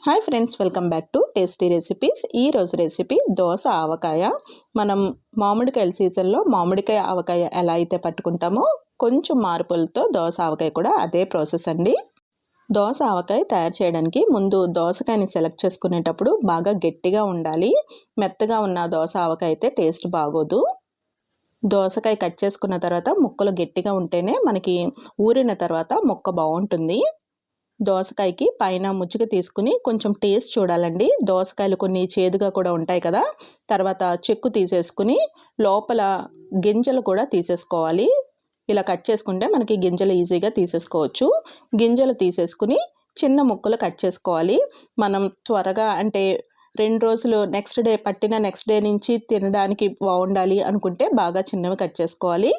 Hi friends, welcome back to tasty recipes. ఈ రోజు recipe dosa ఆవకాయ. మనం మామిడికాయల సీజన్లో మామిడికాయ ఆవకాయ ఎలా అయితే పట్టుకుంటామో కొంచెం మార్పులతో దోస ఆవకాయ కూడా అదే ప్రాసెస్ అండి. దోస ఆవకాయ తయారు చేయడానికి ముందు దోసకాయని సెలెక్ట్ చేసుకునేటప్పుడు బాగా గట్టిగా ఉండాలి. మెత్తగా ఉన్న దోస ఆవకాయ అయితే టేస్ట్ బాగోదు. దోసకాయ కట్ చేసుకున్న తర్వాత ముక్కలు గట్టిగా ఉంటేనే మనకి ఊరిన తర్వాత ముక్క బాగుంటుంది. దోసకాయకి పైన ముచ్చుక తీసుకుని కొంచెం టేస్ట్ చూడాలండి. దోసకాయలు కొన్ని చేదుగా కూడా ఉంటాయి కదా. తర్వాత చెక్కు తీసేసుకుని లోపల గింజలు కూడా తీసేసుకోవాలి. ఇలా కట్ చేసుకుంటే మనకి గింజలు ఈజీగా తీసేసుకోవచ్చు. గింజలు తీసేసుకుని చిన్న ముక్కలు కట్ చేసుకోవాలి. మనం త్వరగా అంటే 2 రోజులు నెక్స్ట్ డే నుంచి తినడానికి బాగుండాలి అనుకుంటే బాగా చిన్నవి కట్ చేసుకోవాలి.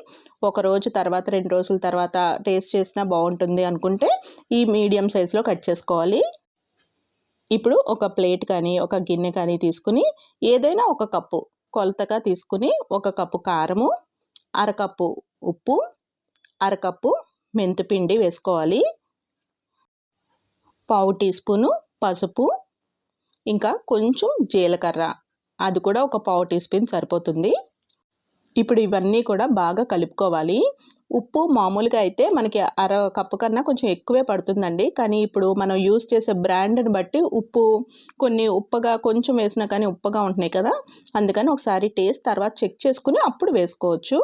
ఒక రోజు తర్వాత 2 రోజుల తర్వాత టేస్ట్ చేసినా బాగుంటుంది అనుకుంటే ఈ మీడియం సైజులో కట్ చేసుకోవాలి. ఇప్పుడు ఒక ప్లేట్ కానీ ఒక గిన్నె కానీ తీసుకుని ఏదైనా ఒక కప్పు కొలతగా తీసుకుని 1 కప్పు కారము, అరకప్పు ఉప్పు, అరకప్పు మెంతిపిండి వేసుకోవాలి. పావు టీ స్పూను పసుపు, ఇంకా కొంచెం జీలకర్ర, అది కూడా ఒక పావు టీ స్పూన్ సరిపోతుంది. ఇప్పుడు ఇవన్నీ కూడా బాగా కలుపుకోవాలి. ఉప్పు మామూలుగా అయితే మనకి అర కప్పు కన్నా కొంచెం ఎక్కువే పడుతుందండి. కానీ ఇప్పుడు మనం యూస్ చేసే బ్రాండ్ని బట్టి ఉప్పు కొన్ని ఉప్పగా కొంచెం వేసినా కానీ ఉప్పగా ఉంటున్నాయి కదా. అందుకని ఒకసారి టేస్ట్ తర్వాత చెక్ చేసుకుని అప్పుడు వేసుకోవచ్చు.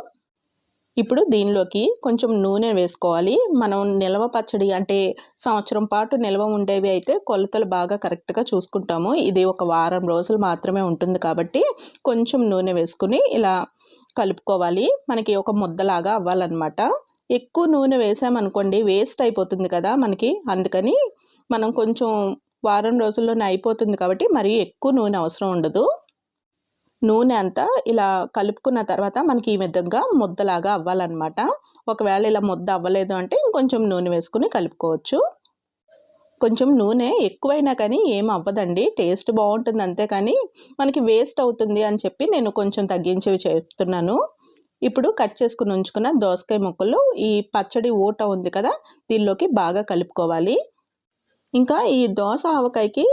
ఇప్పుడు దీనిలోకి కొంచెం నూనె వేసుకోవాలి. మనం నిల్వ పచ్చడి అంటే సంవత్సరం పాటు నిల్వ ఉండేవి అయితే కొలతలు బాగా కరెక్ట్గా చూసుకుంటాము. ఇది ఒక వారం రోజులు మాత్రమే ఉంటుంది కాబట్టి కొంచెం నూనె వేసుకుని ఇలా కలుపుకోవాలి. మనకి ఒక ముద్దలాగా అవ్వాలన్నమాట. ఎక్కువ నూనె వేసామనుకోండి వేస్ట్ అయిపోతుంది కదా మనకి. అందుకని మనం కొంచెం వారం రోజుల్లోనే అయిపోతుంది కాబట్టి మరీ ఎక్కువ నూనె అవసరం ఉండదు. నూనె అంతా ఇలా కలుపుకున్న తర్వాత మనకి ఈ విధంగా ముద్దలాగా అవ్వాలన్నమాట. ఒకవేళ ఇలా ముద్ద అవ్వలేదు అంటే ఇంకొంచెం నూనె వేసుకుని కలుపుకోవచ్చు. కొంచెం నూనె ఎక్కువైనా కానీ ఏం అవ్వదండి, టేస్ట్ బాగుంటుంది అంతే. కానీ మనకి వేస్ట్ అవుతుంది అని చెప్పి నేను కొంచెం తగ్గించేవి చెప్తున్నాను. ఇప్పుడు కట్ చేసుకుని ఉంచుకున్న దోసకాయ ముక్కలు ఈ పచ్చడి ఊట ఉంది కదా దీనిలోకి బాగా కలుపుకోవాలి. ఇంకా ఈ దోస ఆవకాయకి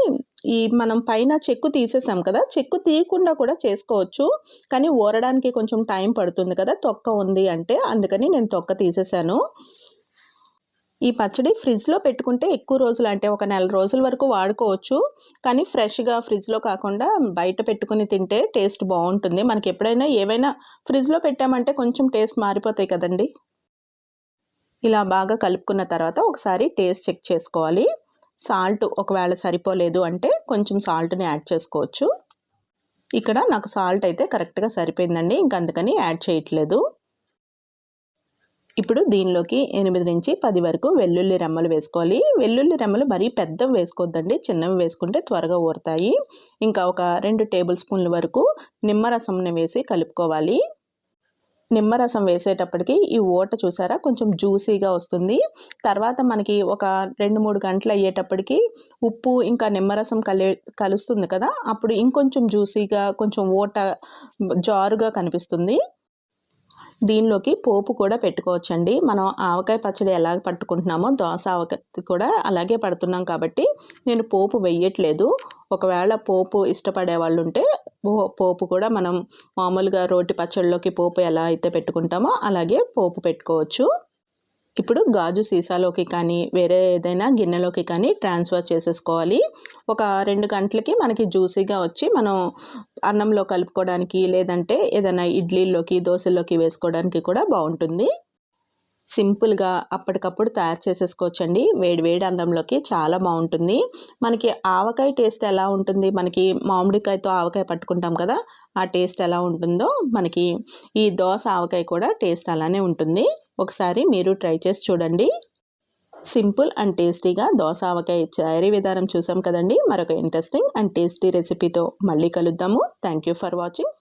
మనం పైన చెక్కు తీసేసాం కదా, చెక్కు తీయకుండా కూడా చేసుకోవచ్చు. కానీ ఊరడానికి కొంచెం టైం పడుతుంది కదా తొక్క ఉంది అంటే, అందుకని నేను తొక్క తీసేసాను. ఈ పచ్చడి ఫ్రిడ్జ్లో పెట్టుకుంటే ఎక్కువ రోజులు అంటే ఒక నెల రోజుల వరకు వాడుకోవచ్చు. కానీ ఫ్రెష్గా ఫ్రిడ్జ్లో కాకుండా బయట పెట్టుకుని తింటే టేస్ట్ బాగుంటుంది. మనకి ఎప్పుడైనా ఏవైనా ఫ్రిడ్జ్లో పెట్టామంటే కొంచెం టేస్ట్ మారిపోతాయి కదండి. ఇలా బాగా కలుపుకున్న తర్వాత ఒకసారి టేస్ట్ చెక్ చేసుకోవాలి. సాల్ట్ ఒకవేళ సరిపోలేదు అంటే కొంచెం సాల్ట్ని యాడ్ చేసుకోవచ్చు. ఇక్కడ నాకు సాల్ట్ అయితే కరెక్ట్గా సరిపోయిందండి, ఇంక అందుకని యాడ్ చేయట్లేదు. ఇప్పుడు దీనిలోకి 8 నుంచి 10 వరకు వెల్లుల్లి రెమ్మలు వేసుకోవాలి. వెల్లుల్లి రెమ్మలు మరీ పెద్దవి వేసుకోవద్దండి, చిన్నవి వేసుకుంటే త్వరగా ఊరుతాయి. ఇంకా ఒక 2 టేబుల్ స్పూన్ల వరకు నిమ్మరసంని వేసి కలుపుకోవాలి. నిమ్మరసం వేసేటప్పటికి ఈ ఊట చూసారా కొంచెం జ్యూసీగా వస్తుంది. తర్వాత మనకి ఒక 2-3 గంటలు అయ్యేటప్పటికి ఉప్పు ఇంకా నిమ్మరసం కలుస్తుంది కదా, అప్పుడు ఇంకొంచెం జ్యూసీగా కొంచెం ఊట జారుగా కనిపిస్తుంది. దీనిలోకి పోపు కూడా పెట్టుకోవచ్చండి. మనం ఆవకాయ పచ్చడి ఎలాగ పట్టుకుంటున్నామో దోస ఆవకాయ కూడా అలాగే పడుతున్నాం కాబట్టి నేను పోపు వేయట్లేదు. ఒకవేళ పోపు ఇష్టపడే వాళ్ళు ఉంటే పోపు కూడా మనం మామూలుగా రోటి పచ్చళ్ళలోకి పోపు ఎలా అయితే పెట్టుకుంటామో అలాగే పోపు పెట్టుకోవచ్చు. ఇప్పుడు గాజు సీసాలోకి కానీ వేరే ఏదైనా గిన్నెలోకి కానీ ట్రాన్స్ఫర్ చేసేసుకోవాలి. ఒక 2 గంటలకి మనకి జ్యూసీగా వచ్చి మనం అన్నంలో కలుపుకోవడానికి లేదంటే ఏదైనా ఇడ్లీలోకి దోశల్లోకి వేసుకోవడానికి కూడా బాగుంటుంది. సింపుల్గా అప్పటికప్పుడు తయారు చేసేసుకోవచ్చండి. వేడి అన్నంలోకి చాలా బాగుంటుంది. మనకి ఆవకాయ టేస్ట్ ఎలా ఉంటుంది, మనకి మామిడికాయతో ఆవకాయ పట్టుకుంటాం కదా ఆ టేస్ట్ ఎలా ఉంటుందో మనకి ఈ దోస ఆవకాయ కూడా టేస్ట్ అలానే ఉంటుంది. ఒకసారి మీరు ట్రై చేసి చూడండి. సింపుల్ అండ్ టేస్టీగా దోస ఆవకాయ తయారీ విధానం చూసాం కదండి. మరొక ఇంట్రెస్టింగ్ అండ్ టేస్టీ రెసిపీతో మళ్ళీ కలుద్దాము. Thank you for watching.